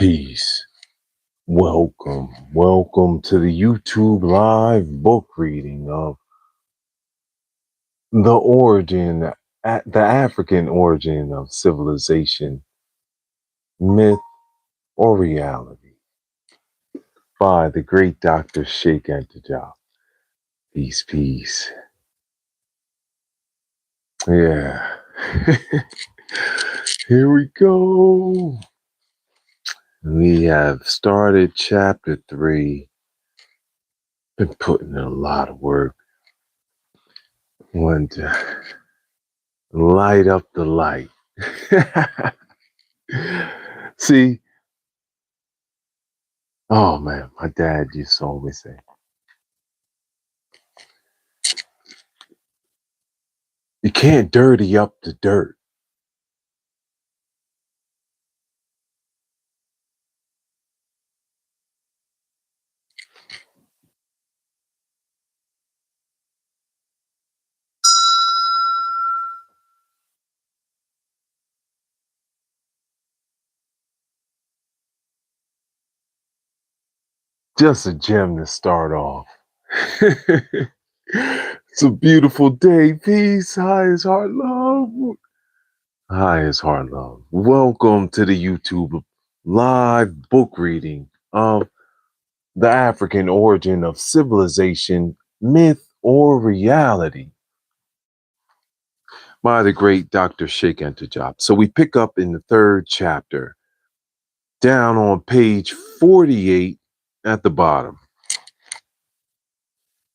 Peace. Welcome to the YouTube live book reading of the African origin of civilization, myth or reality, by the great Dr. Cheikh Anta. Peace. Yeah. Here we go. We have started chapter 3. Been putting in a lot of work. Want to light up the light. See, oh man, my dad used to always say, you can't dirty up the dirt. Just a gem to start off. It's a beautiful day. Peace. High is heart love. High is heart love. Welcome to the YouTube live book reading of the African origin of civilization, myth or reality, by the great Dr. Cheikh Anta. So we pick up in the 3rd chapter, down on page 48 at the bottom.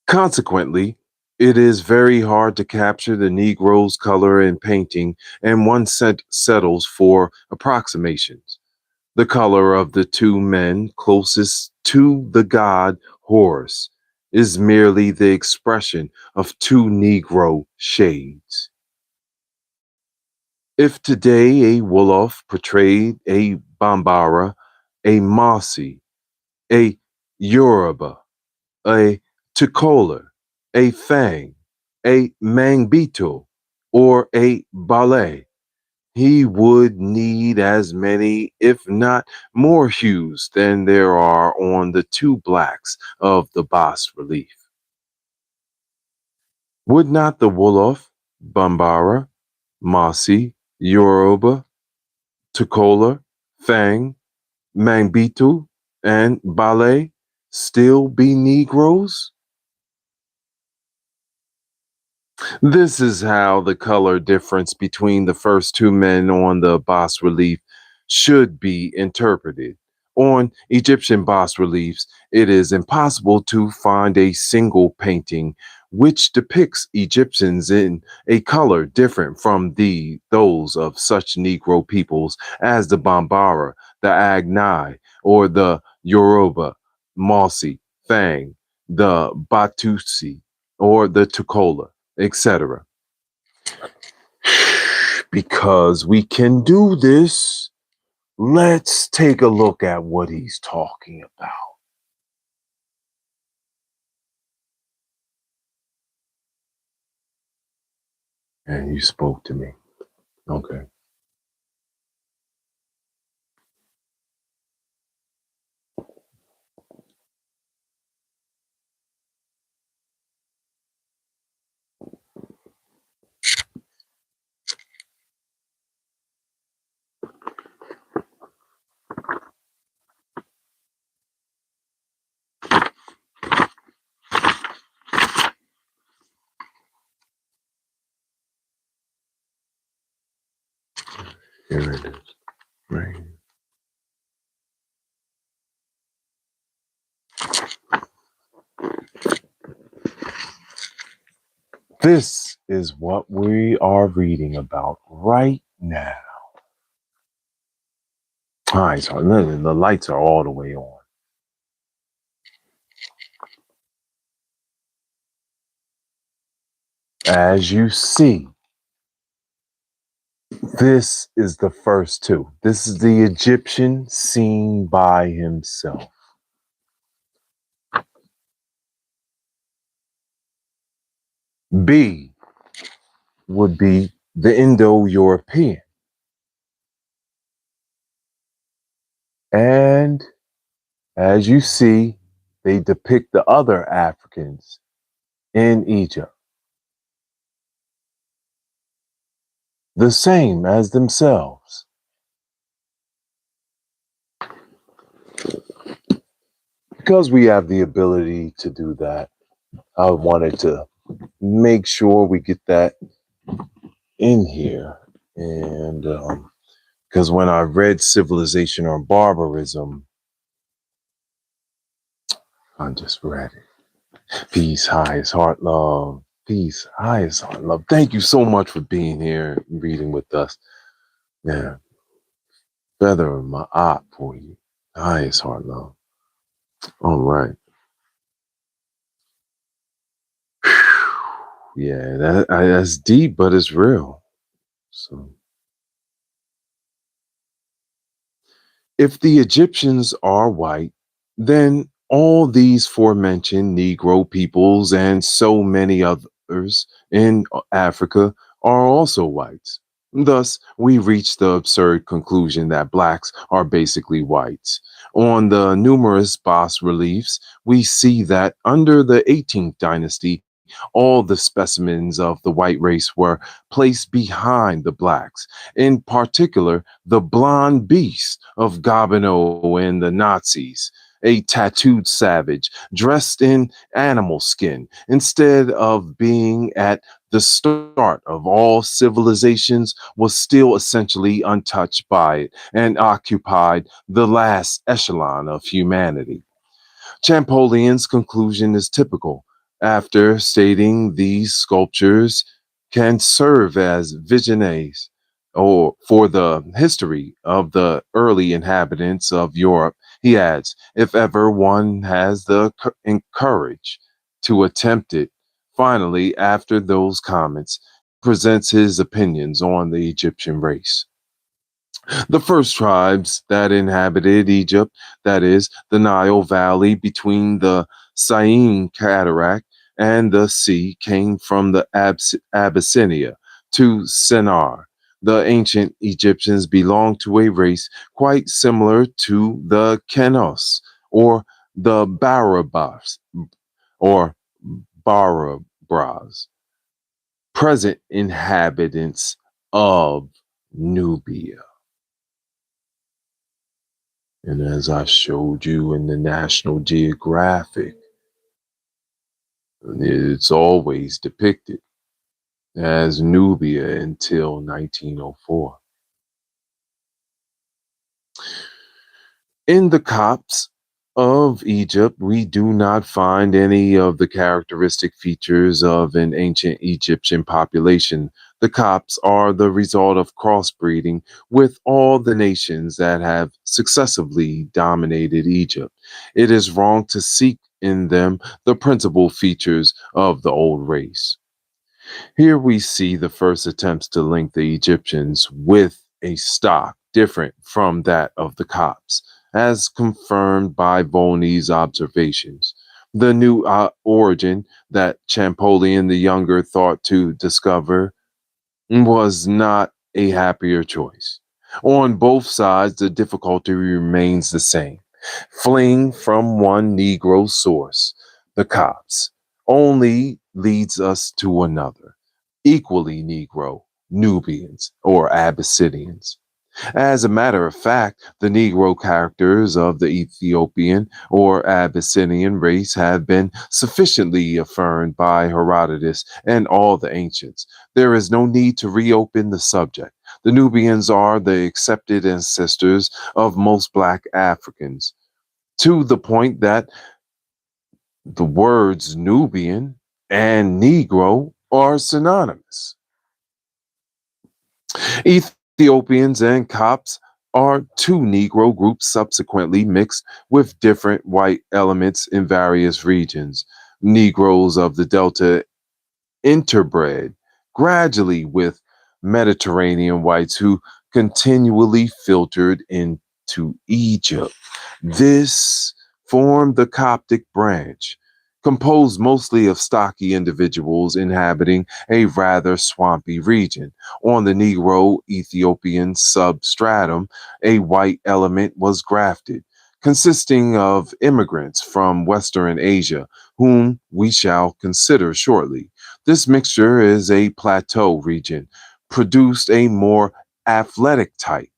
Consequently, it is very hard to capture the Negro's color in painting, and one settles for approximations. The color of the two men closest to the god Horus is merely the expression of two Negro shades. If today a Wolof portrayed a Bambara, a Mossi, a Yoruba, a Tukola, a Fang, a Mangbito, or a Ballet, he would need as many, if not more hues than there are on the two blacks of the bas relief. Would not the Wolof, Bambara, Mossi, Yoruba, Tukola, Fang, Mangbito, and Ballet still be Negroes? This is how the color difference between the first two men on the bas relief should be interpreted. On Egyptian bas reliefs, it is impossible to find a single painting which depicts Egyptians in a color different from those of such Negro peoples as the Bambara, the Agnai, or the Yoruba, Mossi, Fang, the Batusi, or the Tukola, etc. Because we can do this, let's take a look at what he's talking about. And you spoke to me. Okay. Here it is. Right. This is what we are reading about right now. All right, so the lights are all the way on. As you see, this is the first two. This is the Egyptian seen by himself. B would be the Indo-European. And as you see, they depict the other Africans in Egypt the same as themselves. Because we have the ability to do that, I wanted to make sure we get that in here. And because when I read Civilization or Barbarism, I just read it. Peace, highest heart, love. Peace, highest heart, love. Thank you so much for being here, reading with us. Yeah, feather in my eye for you. Highest heart, love. All right. Yeah, that's deep, but it's real. So, if the Egyptians are white, then all these forementioned Negro peoples and so many others in Africa are also whites. Thus, we reach the absurd conclusion that blacks are basically whites. On the numerous bas reliefs, we see that under the 18th dynasty, all the specimens of the white race were placed behind the blacks. In particular, the blonde beast of Gobineau and the Nazis, a tattooed savage dressed in animal skin, instead of being at the start of all civilizations, was still essentially untouched by it and occupied the last echelon of humanity. Champollion's conclusion is typical. After stating these sculptures can serve as visionnaires or for the history of the early inhabitants of Europe, he adds, if ever one has the courage to attempt it. Finally, after those comments, presents his opinions on the Egyptian race. The first tribes that inhabited Egypt, that is, the Nile Valley between the Syene Cataract and the sea, came from the Abyssinia to Sennar. The ancient Egyptians belonged to a race quite similar to the Kenos or the Barabas or Barabras, present inhabitants of Nubia. And as I showed you in the National Geographic, it's always depicted as Nubia until 1904. In the Copts of Egypt, we do not find any of the characteristic features of an ancient Egyptian population. The Copts are the result of crossbreeding with all the nations that have successively dominated Egypt. It is wrong to seek in them the principal features of the old race. Here we see the first attempts to link the Egyptians with a stock different from that of the Copts, as confirmed by Volney's observations. The new origin that Champollion the Younger thought to discover was not a happier choice. On both sides, the difficulty remains the same. Fleeing from one Negro source, the Copts, only leads us to another, equally Negro, Nubians, or Abyssinians. As a matter of fact, the Negro characters of the Ethiopian or Abyssinian race have been sufficiently affirmed by Herodotus and all the ancients. There is no need to reopen the subject. The Nubians are the accepted ancestors of most Black Africans, to the point that the words Nubian and Negro are synonymous. Ethiopians and Copts are two Negro groups subsequently mixed with different white elements in various regions. Negroes of the Delta interbred gradually with Mediterranean whites who continually filtered into Egypt. This formed the Coptic branch. composed mostly of stocky individuals inhabiting a rather swampy region. On the Negro Ethiopian substratum, a white element was grafted, consisting of immigrants from Western Asia, whom we shall consider shortly. This mixture is a plateau region, produced a more athletic type.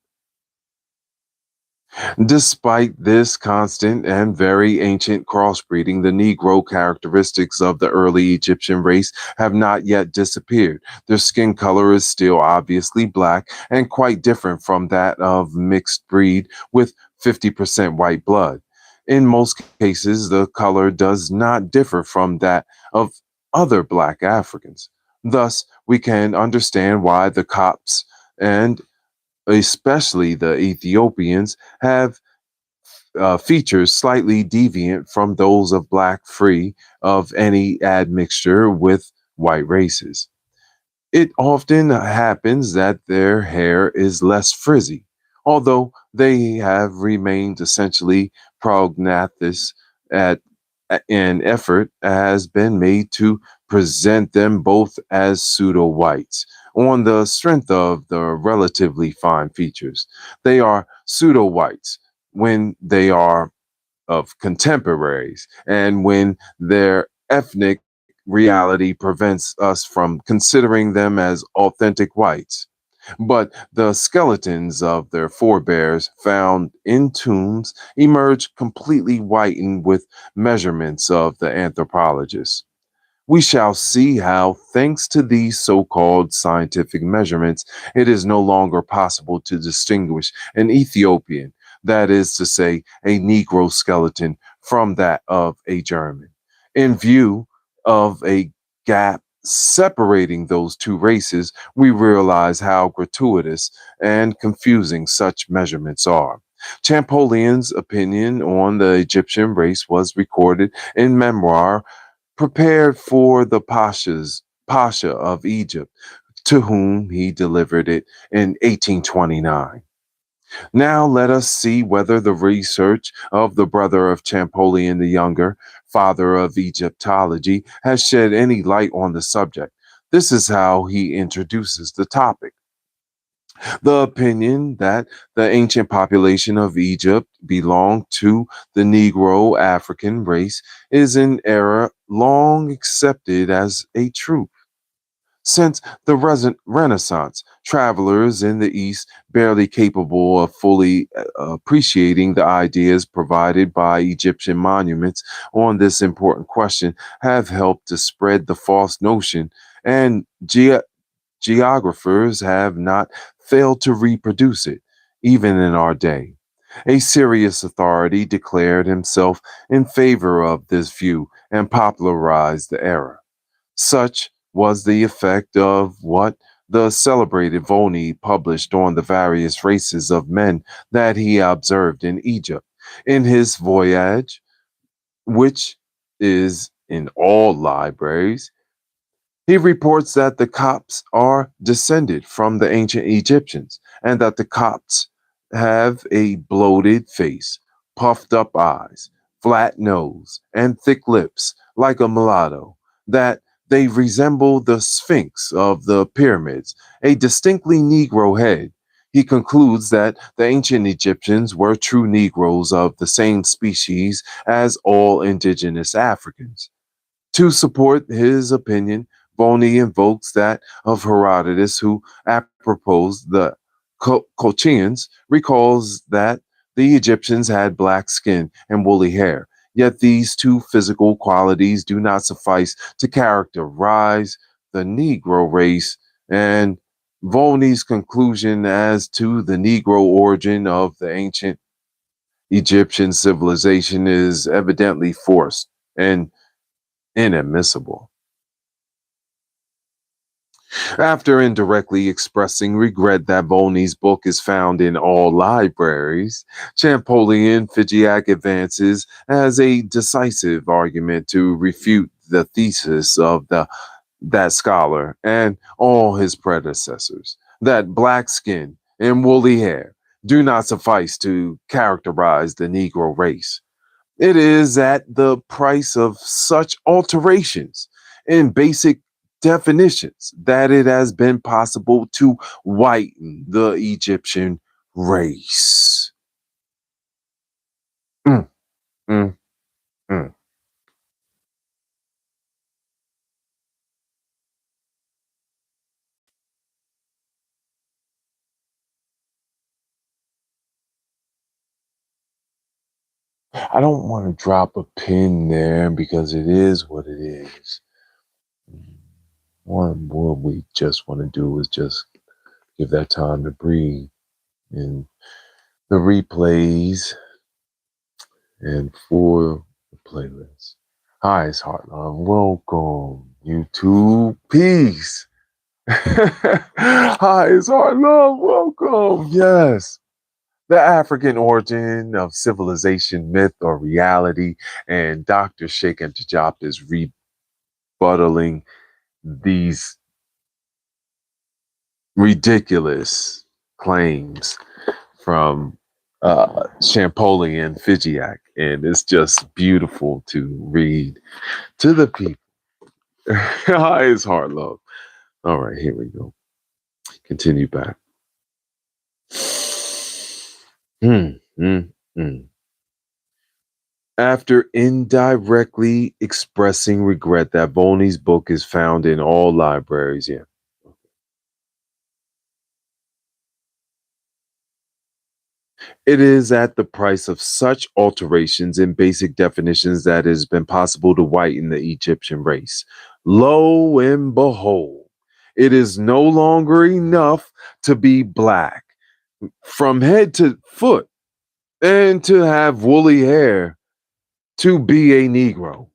Despite this constant and very ancient crossbreeding, the Negro characteristics of the early Egyptian race have not yet disappeared. Their skin color is still obviously black and quite different from that of mixed breed with 50% white blood. In most cases, the color does not differ from that of other black Africans. Thus, we can understand why the Copts and especially the Ethiopians have features slightly deviant from those of black free of any admixture with white races. It often happens that their hair is less frizzy, although they have remained essentially prognathous at an effort has been made to present them both as pseudo whites on the strength of the relatively fine features. They are pseudo whites when they are of contemporaries and when their ethnic reality prevents us from considering them as authentic whites. But the skeletons of their forebears found in tombs emerge completely whitened with measurements of the anthropologists. We shall see how, thanks to these so called scientific measurements, it is no longer possible to distinguish an Ethiopian, that is to say, a Negro skeleton, from that of a German. In view of a gap separating those two races, we realize how gratuitous and confusing such measurements are. Champollion's opinion on the Egyptian race was recorded in memoir prepared for the Pasha of Egypt, to whom he delivered it in 1829. Now let us see whether the research of the brother of Champollion the Younger, father of Egyptology, has shed any light on the subject. This is how he introduces the topic. The opinion that the ancient population of Egypt belonged to the Negro African race is an error long accepted as a truth. Since the Renaissance, travelers in the East, barely capable of fully appreciating the ideas provided by Egyptian monuments on this important question, have helped to spread the false notion, and geographers have not failed to reproduce it, even in our day. A serious authority declared himself in favor of this view and popularized the error. Such was the effect of what the celebrated Volney published on the various races of men that he observed in Egypt. In his voyage, which is in all libraries, he reports that the Copts are descended from the ancient Egyptians and that the Copts have a bloated face, puffed up eyes, flat nose, and thick lips like a mulatto, that they resemble the Sphinx of the pyramids, a distinctly Negro head. He concludes that the ancient Egyptians were true Negroes of the same species as all indigenous Africans. To support his opinion, Boney invokes that of Herodotus, who, apropos the Colchians, recalls that the Egyptians had black skin and woolly hair. Yet these two physical qualities do not suffice to characterize the Negro race, and Volney's conclusion as to the Negro origin of the ancient Egyptian civilization is evidently forced and inadmissible. After indirectly expressing regret that Volney's book is found in all libraries, Champollion Figeac advances as a decisive argument to refute the thesis of that scholar and all his predecessors that black skin and woolly hair do not suffice to characterize the Negro race. It is at the price of such alterations in basic definitions that it has been possible to whiten the Egyptian race. Mm, mm, mm. I don't want to drop a pin there because it is what it is. What we just want to do is just give that time to breathe. And the replays and for the playlist. Hi, it's Heartline. Welcome, YouTube. Peace. Hi, it's Heartline. Welcome. Yes. The African origin of civilization, myth, or reality, and Dr. Cheikh and Diop is rebuttaling these ridiculous claims from Champollion Fijiac, and it's just beautiful to read to the people. Hi, it's hard love. All right, here we go. Continue back. Hmm, hmm, hmm. After indirectly expressing regret that Volney's book is found in all libraries, yeah. It is at the price of such alterations in basic definitions that it has been possible to whiten the Egyptian race. Lo and behold, it is no longer enough to be black from head to foot and to have woolly hair to be a Negro.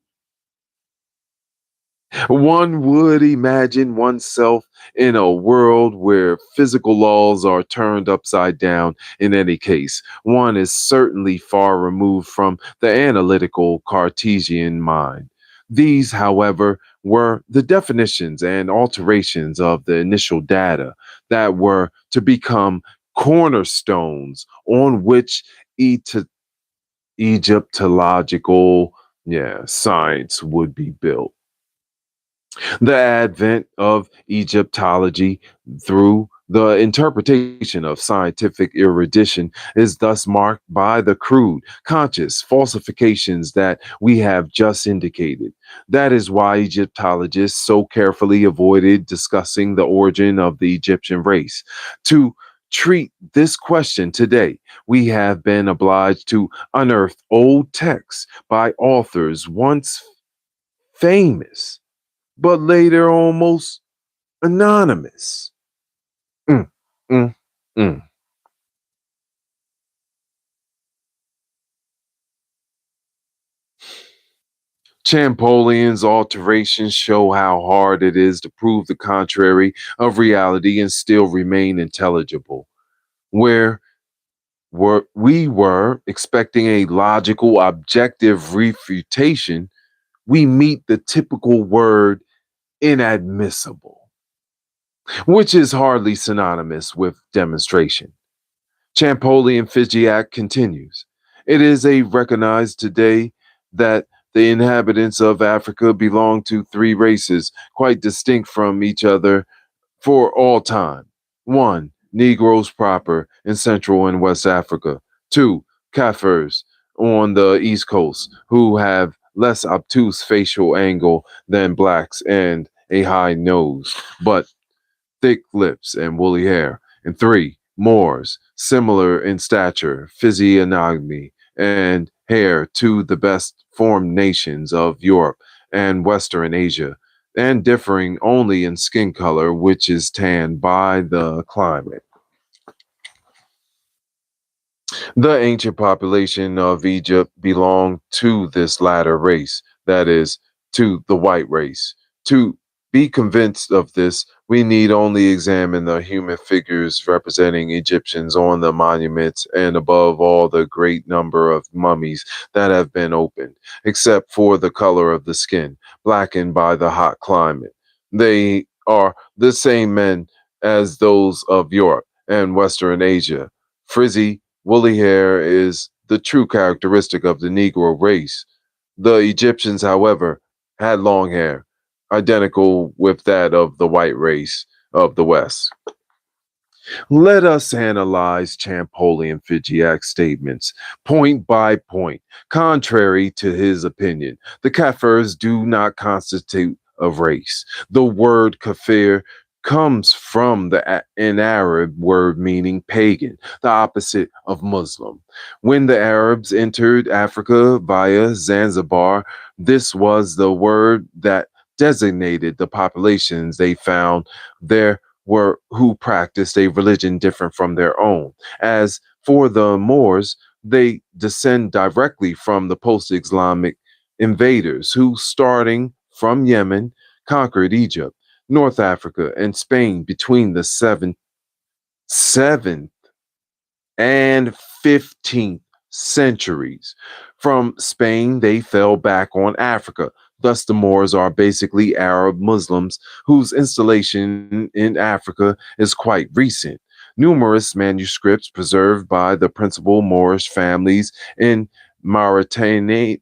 One would imagine oneself in a world where physical laws are turned upside down in any case. One is certainly far removed from the analytical Cartesian mind. These, however, were the definitions and alterations of the initial data that were to become cornerstones on which Egyptological science would be built. The advent of Egyptology through the interpretation of scientific erudition is thus marked by the crude, conscious falsifications that we have just indicated. That is why Egyptologists so carefully avoided discussing the origin of the Egyptian race. To treat this question today, we have been obliged to unearth old texts by authors once famous but later almost anonymous. Mm, mm, mm. Champollion's alterations show how hard it is to prove the contrary of reality and still remain intelligible. Where we were expecting a logical, objective refutation, we meet the typical word inadmissible, which is hardly synonymous with demonstration. Champollion Fijiac continues. It is a recognized today that the inhabitants of Africa belong to three races, quite distinct from each other for all time. One, Negroes proper in Central and West Africa. Two, Kafirs on the East Coast, who have less obtuse facial angle than blacks and a high nose, but thick lips and woolly hair. And three, Moors, similar in stature, physiognomy, and hair to the best formed nations of Europe and Western Asia, and differing only in skin color, which is tanned by the climate. The ancient population of Egypt belonged to this latter race, that is, to the white race. To be convinced of this, we need only examine the human figures representing Egyptians on the monuments and above all the great number of mummies that have been opened, except for the color of the skin, blackened by the hot climate. They are the same men as those of Europe and Western Asia. Frizzy, woolly hair is the true characteristic of the Negro race. The Egyptians, however, had long hair, identical with that of the white race of the West. Let us analyze Champollion Figeac's statements point by point. Contrary to his opinion, the Kafirs do not constitute a race. The word kafir comes from an Arab word meaning pagan, the opposite of Muslim. When the Arabs entered Africa via Zanzibar, this was the word that designated the populations they found there were who practiced a religion different from their own. As for the Moors, they descend directly from the post-Islamic invaders who, starting from Yemen, conquered Egypt, North Africa, and Spain between the 7th and 15th centuries. From Spain, they fell back on Africa. Thus, the Moors are basically Arab Muslims whose installation in Africa is quite recent. Numerous manuscripts preserved by the principal Moorish families in Mauritania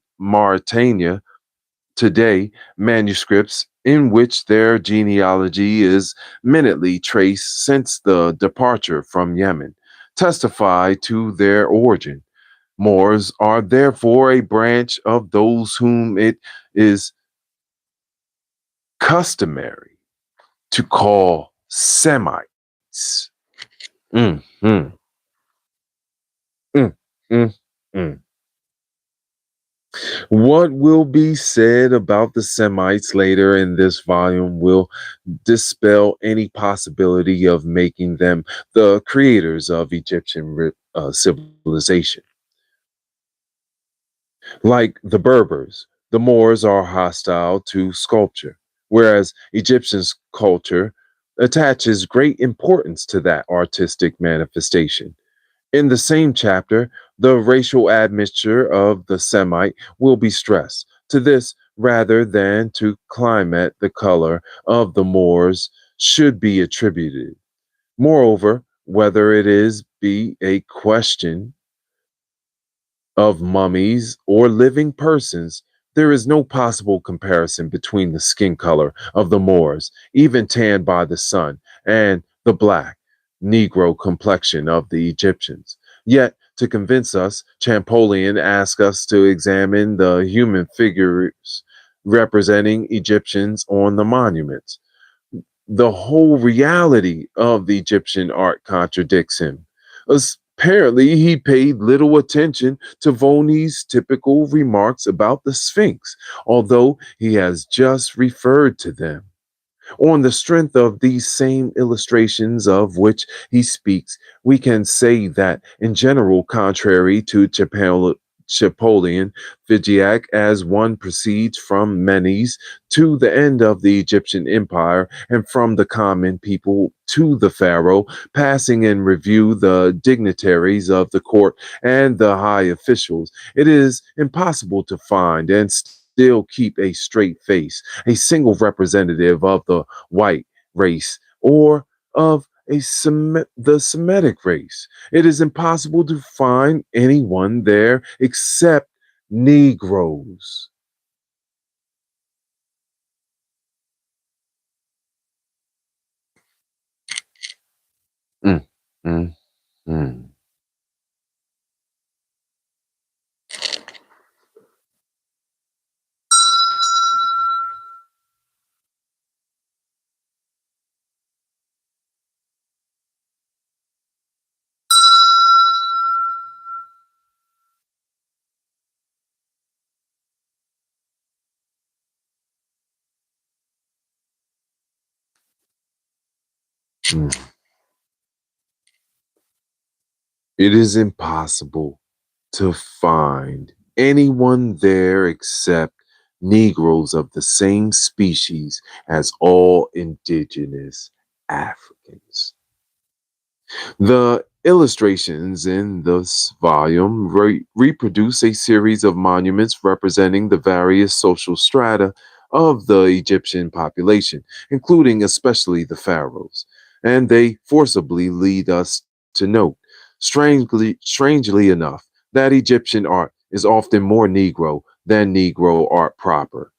today, manuscripts in which their genealogy is minutely traced since the departure from Yemen, testify to their origin. Moors are therefore a branch of those whom it is customary to call Semites. Mm, mm, mm, mm, mm. What will be said about the Semites later in this volume will dispel any possibility of making them the creators of Egyptian civilization. Like the Berbers, the Moors are hostile to sculpture, whereas Egyptian culture attaches great importance to that artistic manifestation. In the same chapter, the racial admixture of the Semite will be stressed. To this, rather than to climate, the color of the Moors should be attributed. Moreover, whether it is be a question of mummies or living persons, there is no possible comparison between the skin color of the Moors, even tanned by the sun, and the black, Negro complexion of the Egyptians. Yet, to convince us, Champollion asks us to examine the human figures representing Egyptians on the monuments. The whole reality of the Egyptian art contradicts him. Apparently, he paid little attention to Voni's typical remarks about the Sphinx, although he has just referred to them. On the strength of these same illustrations of which he speaks, we can say that, in general, contrary to Chapolian Figeac, as one proceeds from Menes to the end of the Egyptian empire and from the common people to the pharaoh, passing in review the dignitaries of the court and the high officials, it is impossible to find and still keep a straight face a single representative of the white race or of the Semitic race. It is impossible to find anyone there except Negroes. Mm, mm, mm, mm. It is impossible to find anyone there except Negroes of the same species as all indigenous Africans. The illustrations in this volume reproduce a series of monuments representing the various social strata of the Egyptian population, including especially the pharaohs, and they forcibly lead us to note, strangely enough, that Egyptian art is often more Negro than Negro art proper.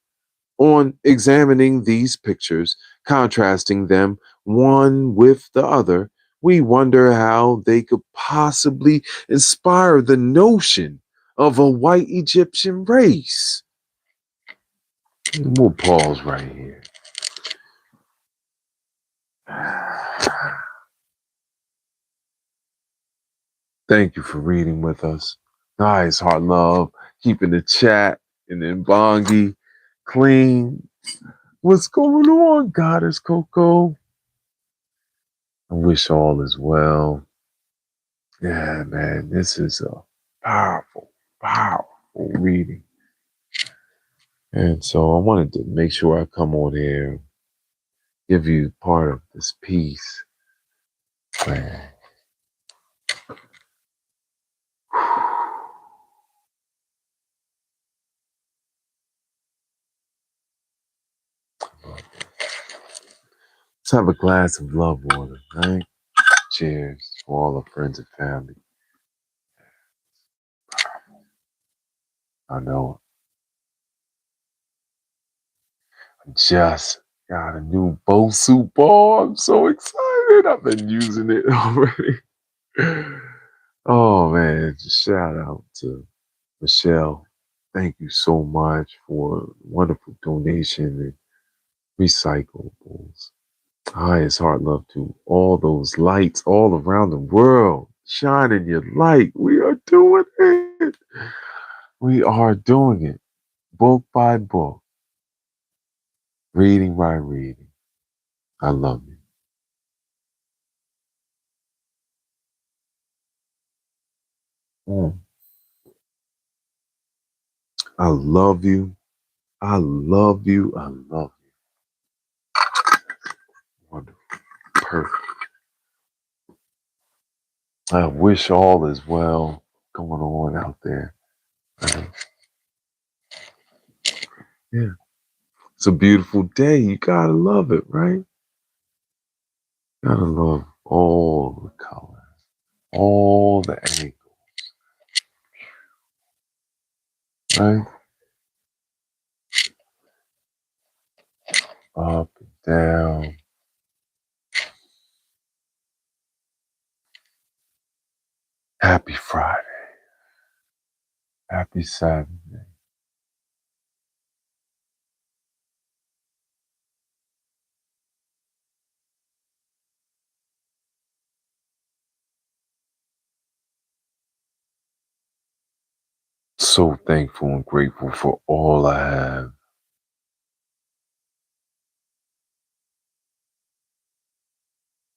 On examining these pictures, contrasting them one with the other, we wonder how they could possibly inspire the notion of a white Egyptian race. We'll pause right here. Thank you for reading with us. Nice, heart love, keeping the chat and then Bongi clean. What's going on, Goddess Coco? I wish all is well. Yeah, man, this is a powerful, powerful reading. And so I wanted to make sure I come on here, give you part of this piece. Man. Let's have a glass of love water, right? Cheers to all our friends and family. I know I just got a new Bosu ball. I'm so excited. I've been using it already. Oh man, just shout out to Michelle. Thank you so much for a wonderful donation and recyclables. Highest heart love to all those lights all around the world. Shining your light. We are doing it. We are doing it. Book by book. Reading by reading. I love you. Mm. I love you. I love you. I love you. Wonderful. Perfect. I wish all is well going on out there. Yeah. It's a beautiful day. You gotta love it, right? Gotta love all the colors, all the angles, right? Up and down. Happy Friday. Happy Saturday. So thankful and grateful for all I have.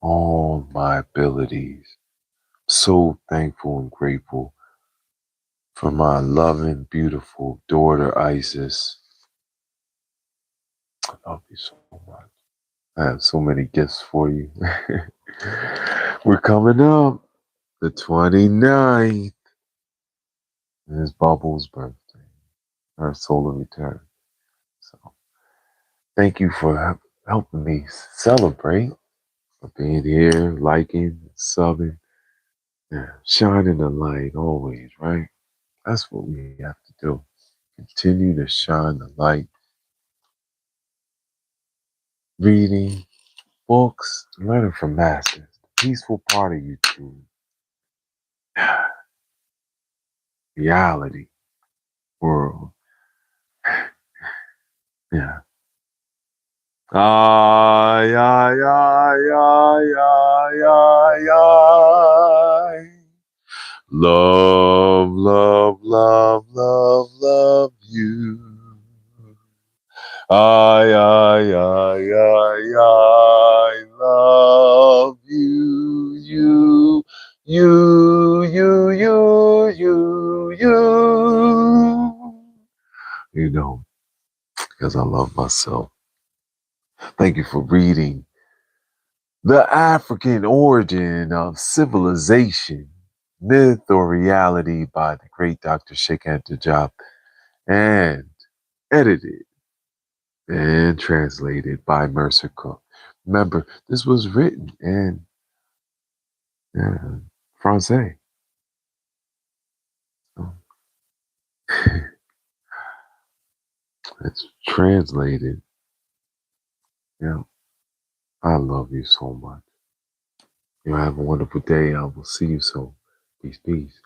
All my abilities. So thankful and grateful for my loving, beautiful daughter, Isis. I love you so much. I have so many gifts for you. We're coming up the 29th. It's Bubble's birthday, her solar return. So thank you for helping me celebrate, for being here, liking, subbing, yeah, shining the light always, right? That's what we have to do. Continue to shine the light. Reading books, learning from masters. The peaceful part of you too. Reality world. Yeah. Ay, ay, ay, ay, ay, ay, ay. Love, love, love, love, love you. I love you, you. You know, because I love myself. Thank you for reading The African Origin of Civilization, Myth or Reality by the great Dr. Cheikh Anta, and edited and translated by Mercer Cook. Remember, this was written in Francais. It's translated. Yeah. I love you so much. You have a wonderful day. I will see you soon. Peace, peace.